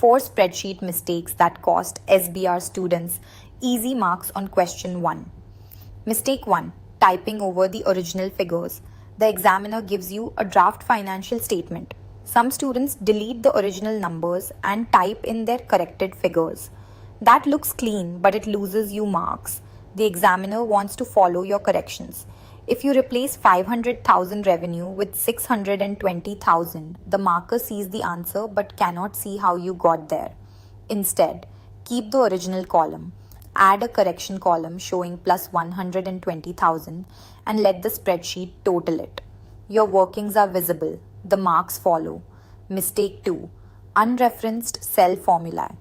4 spreadsheet mistakes that cost SBR students easy marks on question 1. Mistake 1. Typing over the original figures. The examiner gives you a draft financial statement. Some students delete the original numbers and type in their corrected figures. That looks clean, but it loses you marks. The examiner wants to follow your corrections. If you replace 500,000 revenue with 620,000, the marker sees the answer but cannot see how you got there. Instead, keep the original column. Add a correction column showing plus 120,000 and let the spreadsheet total it. Your workings are visible. The marks follow. Mistake 2. Unreferenced cell formulae.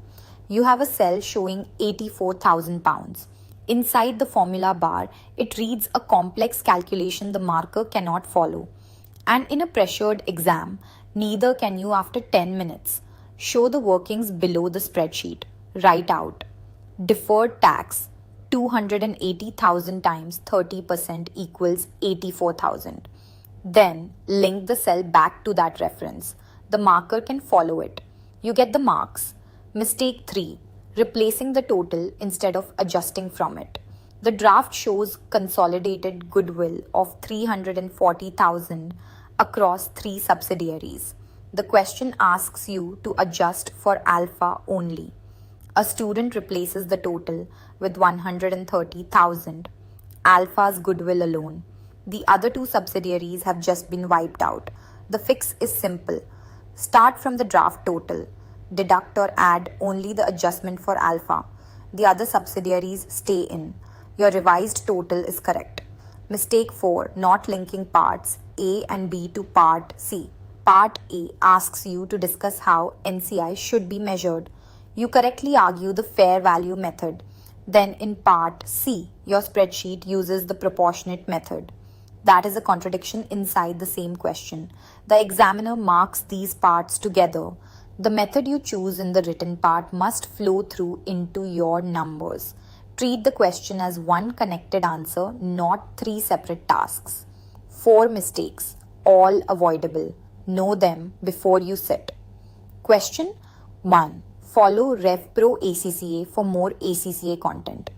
You have a cell showing £84,000. Inside the formula bar, it reads a complex calculation the marker cannot follow. And in a pressured exam, neither can you after 10 minutes. Show the workings below the spreadsheet. Write out. Deferred tax, 280,000 times 30% equals 84,000. Then link the cell back to that reference. The marker can follow it. You get the marks. Mistake 3. Replacing the total instead of adjusting from it. The draft shows consolidated goodwill of 340,000 across 3 subsidiaries. The question asks you to adjust for alpha only. A student replaces the total with 130,000, alpha's goodwill alone. The other 2 subsidiaries have just been wiped out. The fix is simple. Start from the draft total. Deduct or add only the adjustment for alpha. The other subsidiaries stay in. Your revised total is correct. Mistake 4. Not linking parts A and B to part C. Part A asks you to discuss how NCI should be measured. You correctly argue the fair value method. Then in part C, your spreadsheet uses the proportionate method. That is a contradiction inside the same question. The examiner marks these parts together. The method you choose in the written part must flow through into your numbers. Treat the question as one connected answer, not 3 separate tasks. 4 mistakes, all avoidable. Know them before you sit. Question 1. Follow RevPro ACCA for more ACCA content.